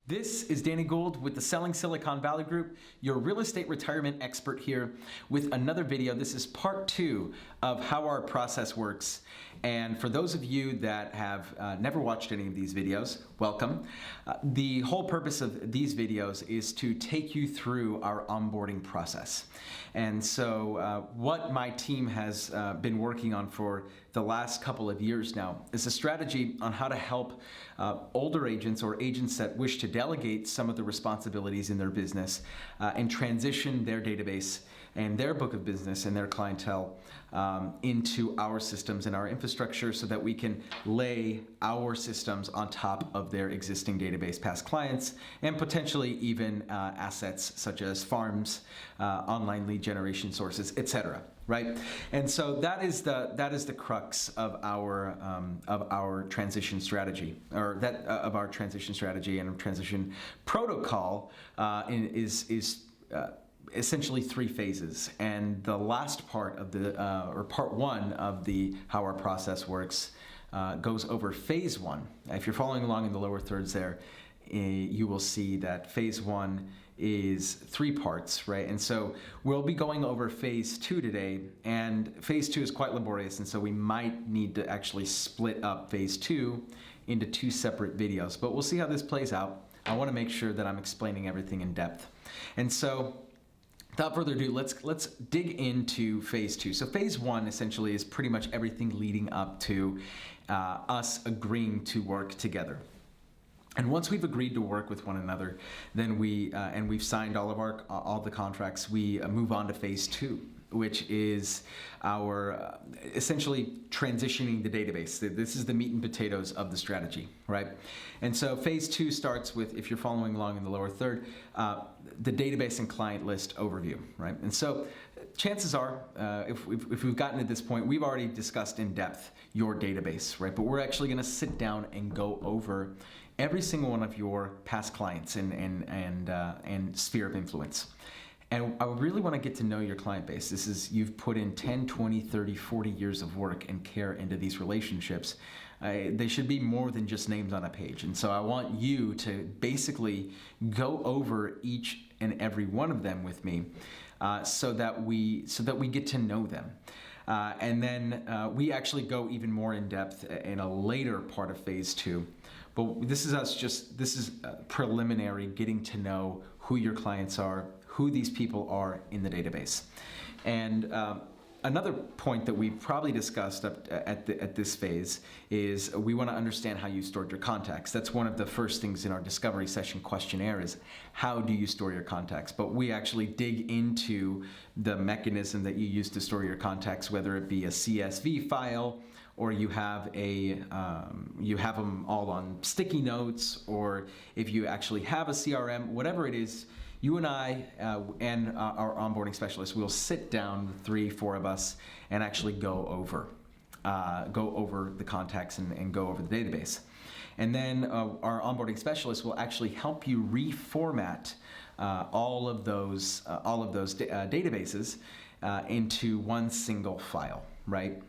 This is Danny Gould with the Selling Silicon Valley Group, your real estate retirement expert here with another video. This is part 2 of how our process works. And for those of you that have never watched any of these videos, welcome. The whole purpose of these videos is to take you through our onboarding process. And so what my team has been working on for the last couple of years now is a strategy on how to help older agents or agents that wish to delegate some of the responsibilities in their business and transition their database and their book of business and their clientele into our systems and our infrastructure so that we can lay our systems on top of their existing database past clients and potentially even assets such as farms, online lead generation sources, etc. Right, and so that is the crux of our transition strategy, or that of our transition strategy and transition protocol is essentially 3 phases. And the last part of the or part 1 of the how our process works goes over phase 1. If you're following along in the lower thirds there, you will see that phase 1 is 3 parts, right? And so we'll be going over phase 2 today, and phase 2 is quite laborious, and so we might need to actually split up phase 2 into 2 separate videos, but we'll see how this plays out. I want to make sure that I'm explaining everything in depth. And so without further ado, let's dig into phase 2. So phase 1 essentially is pretty much everything leading up to us agreeing to work together. And once we've agreed to work with one another, then we've signed all the contracts, we move on to phase 2, which is our essentially transitioning the database. This is the meat and potatoes of the strategy, right? And so phase 2 starts with, if you're following along in the lower third, the database and client list overview, right? And so chances are, if we've gotten to this point, we've already discussed in depth your database, right? But we're actually going to sit down and go over every single one of your past clients and sphere of influence. And I really want to get to know your client base. You've put in 10, 20, 30, 40 years of work and care into these relationships. They should be more than just names on a page. And so I want you to basically go over each and every one of them with me so that we get to know them. And then we actually go even more in depth in a later part of phase 2. But this is preliminary, getting to know who your clients are, who these people are in the database. And another point that we probably discussed at this phase is we want to understand how you stored your contacts. That's one of the first things in our discovery session questionnaire is how do you store your contacts? But we actually dig into the mechanism that you use to store your contacts, whether it be a CSV file, or you have them all on sticky notes, or if you actually have a CRM, whatever it is, you and I and our onboarding specialist will sit down, 3, 4 of us, and actually go over the contacts and go over the database. And then our onboarding specialist will actually help you reformat all of those databases into one single file, right?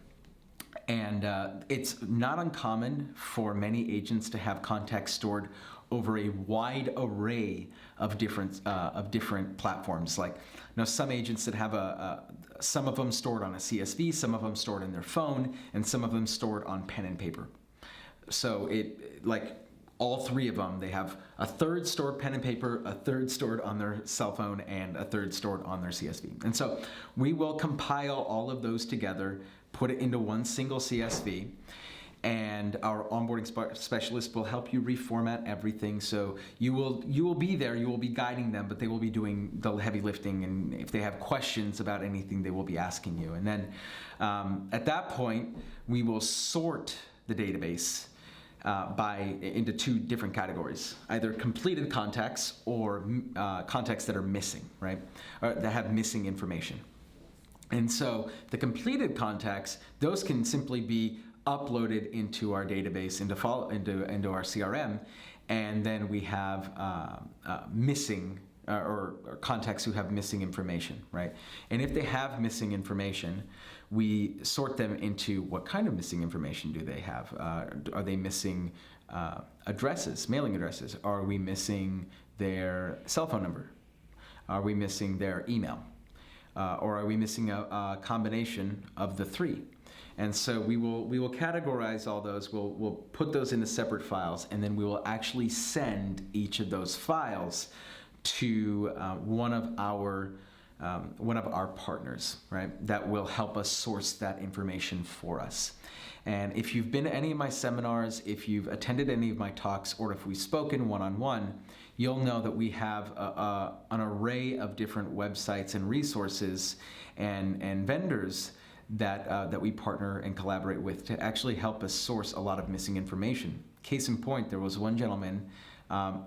And it's not uncommon for many agents to have contacts stored over a wide array of different platforms. Like, some agents that have some of them stored on a CSV, some of them stored in their phone, and some of them stored on pen and paper. So all 3 of them, they have a third stored pen and paper, a third stored on their cell phone, and a third stored on their CSV. And so we will compile all of those together, put it into one single CSV, and our onboarding specialist will help you reformat everything. So you will be there, you will be guiding them, but they will be doing the heavy lifting, and if they have questions about anything, they will be asking you. And then at that point, we will sort the database into 2 different categories, either completed contacts or contacts that are missing, right? Or that have missing information. And so the completed contacts, those can simply be uploaded into our database, into our CRM, and then we have missing or contacts who have missing information, right? And if they have missing information, we sort them into what kind of missing information do they have? Are they missing addresses, mailing addresses? Are we missing their cell phone number? Are we missing their email? Or are we missing a combination of the three? And so we will categorize all those. We'll put those into separate files, and then we will actually send each of those files to one of our partners, right? That will help us source that information for us. And if you've been to any of my seminars, if you've attended any of my talks, or if we've spoken one-on-one, you'll know that we have an array of different websites and resources and vendors that we partner and collaborate with to actually help us source a lot of missing information. Case in point, there was one gentleman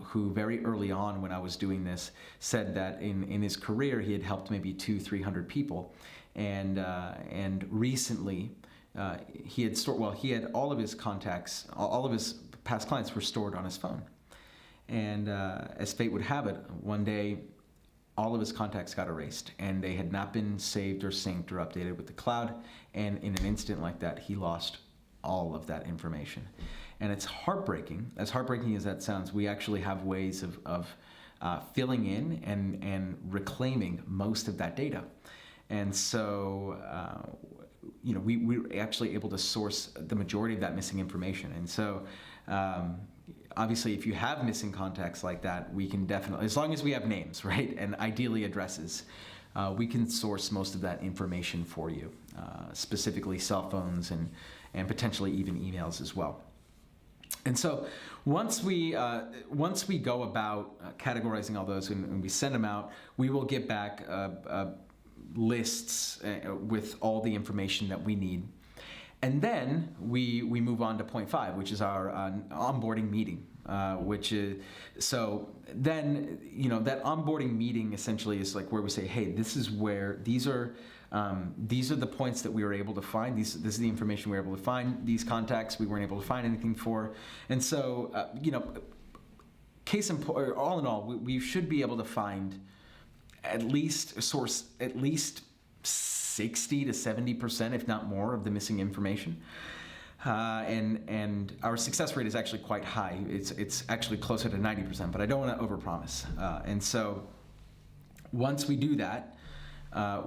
who very early on when I was doing this said that in his career he had helped maybe 200-300 people, and recently he had all of his contacts, all of his past clients were stored on his phone, and as fate would have it, one day all of his contacts got erased, and they had not been saved or synced or updated with the cloud, and in an instant like that, he lost all of that information. And it's heartbreaking. As heartbreaking as that sounds, we actually have ways of filling in and reclaiming most of that data. And so, we're actually able to source the majority of that missing information. And so, obviously, if you have missing contacts like that, we can definitely, as long as we have names, right, and ideally addresses, we can source most of that information for you, specifically cell phones and potentially even emails as well. And so once we go about categorizing all those and we send them out, we will get back lists with all the information that we need. And then we move on to point 5, which is our onboarding meeting, which is, so then, that onboarding meeting essentially is like where we say, hey, this is where, these are the points that we were able to find. This is the information we were able to find. These contacts we weren't able to find anything for. And so, all in all, we should be able to find source at least 60 to 70%, if not more, of the missing information. And our success rate is actually quite high. It's actually closer to 90%, but I don't want to overpromise. And so once we do that,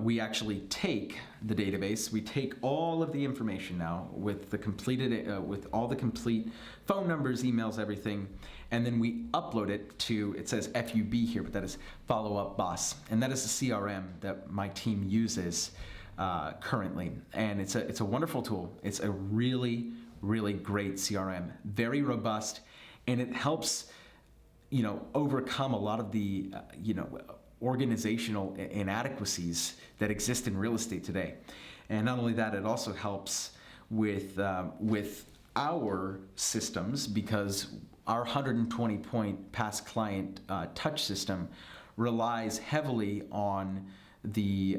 we actually take the database, we take all of the information now with the completed, with all the complete phone numbers, emails, everything, and then we upload it to, it says FUB here, but that is Follow Up Boss, and that is a CRM that my team uses currently, and it's a wonderful tool. It's a really, really great CRM, very robust, and it helps, overcome a lot of the, organizational inadequacies that exist in real estate today. And not only that, it also helps with our systems, because our 120-point past client touch system relies heavily on the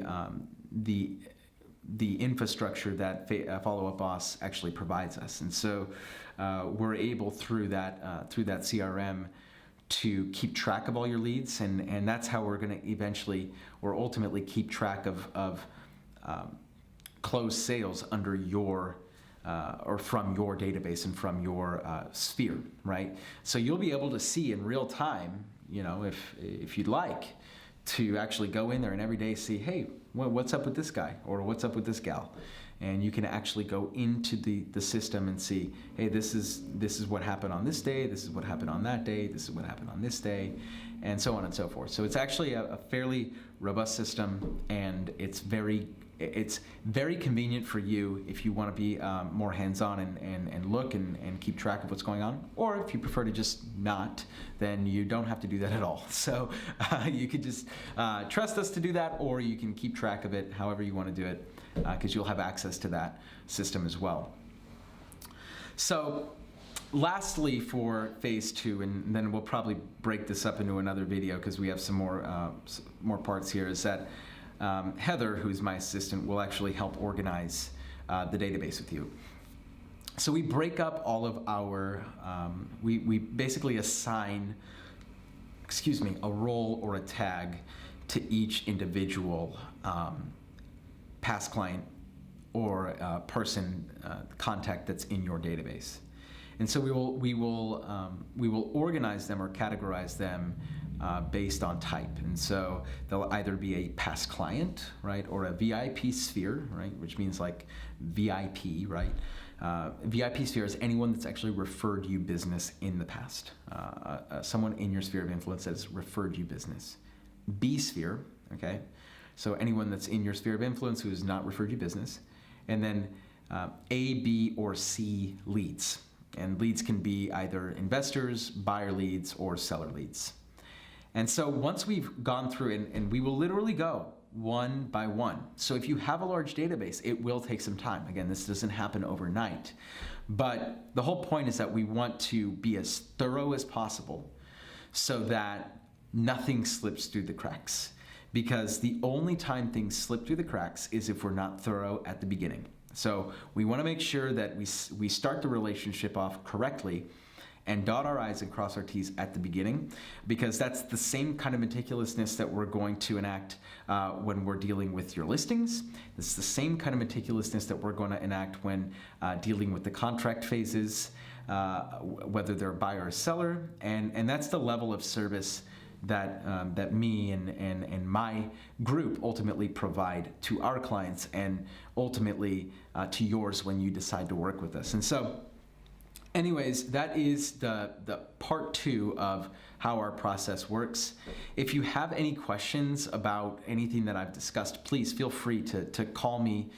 infrastructure that Follow Up Boss actually provides us. And so we're able through that CRM to keep track of all your leads, and that's how we're going to eventually or ultimately keep track of closed sales under your or from your database and from your sphere, right? So you'll be able to see in real time, if you'd like, to actually go in there and every day see, hey, what's up with this guy or what's up with this gal? And you can actually go into the system and see, hey, this is what happened on this day, this is what happened on that day, this is what happened on this day, and so on and so forth. So it's actually a fairly robust system, and it's very convenient for you if you want to be more hands-on and look and keep track of what's going on. Or if you prefer to just not, then you don't have to do that at all. So you could just trust us to do that, or you can keep track of it however you want to do it, because you'll have access to that system as well. So lastly, for phase 2, and then we'll probably break this up into another video because we have some more parts here, is that Heather, who's my assistant, will actually help organize the database with you. So we break up all of our, we basically assign, a role or a tag to each individual past client or person contact that's in your database. And so we will organize them or categorize them based on type. And so they'll either be a past client, right, or a VIP sphere, right, which means like VIP, right? VIP sphere is anyone that's actually referred you business in the past. Someone in your sphere of influence that has referred you business. B sphere, okay? So anyone that's in your sphere of influence who has not referred you business. And then A, B, or C leads. And leads can be either investors, buyer leads, or seller leads. And so once we've gone through, and we will literally go one by one. So if you have a large database, it will take some time. Again, this doesn't happen overnight. But the whole point is that we want to be as thorough as possible so that nothing slips through the cracks. Because the only time things slip through the cracks is if we're not thorough at the beginning. So we want to make sure that we start the relationship off correctly and dot our I's and cross our T's at the beginning, because that's the same kind of meticulousness that we're going to enact when we're dealing with your listings. It's the same kind of meticulousness that we're going to enact when dealing with the contract phases, whether they're buyer or seller, and that's the level of service that me and my group ultimately provide to our clients and ultimately to yours when you decide to work with us. And so anyways, that is the part 2 of how our process works. If you have any questions about anything that I've discussed, please feel free to call me,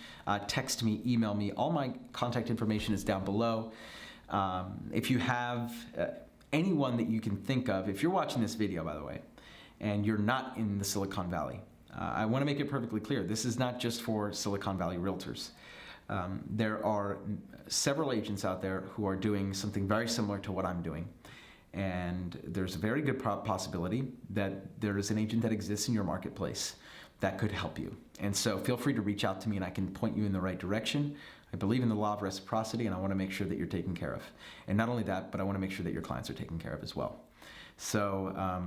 text me, email me. All my contact information is down below. If you have anyone that you can think of, if you're watching this video, by the way, and you're not in the Silicon Valley, I want to make it perfectly clear, this is not just for Silicon Valley realtors. There are several agents out there who are doing something very similar to what I'm doing. And there's a very good possibility that there is an agent that exists in your marketplace that could help you. And so feel free to reach out to me and I can point you in the right direction. I believe in the law of reciprocity and I want to make sure that you're taken care of. And not only that, but I want to make sure that your clients are taken care of as well. So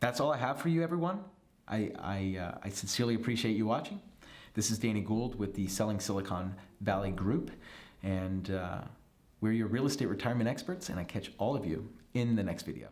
that's all I have for you, everyone. I sincerely appreciate you watching. This is Danny Gould with the Selling Silicon Valley Group, and we're your real estate retirement experts, and I catch all of you in the next video.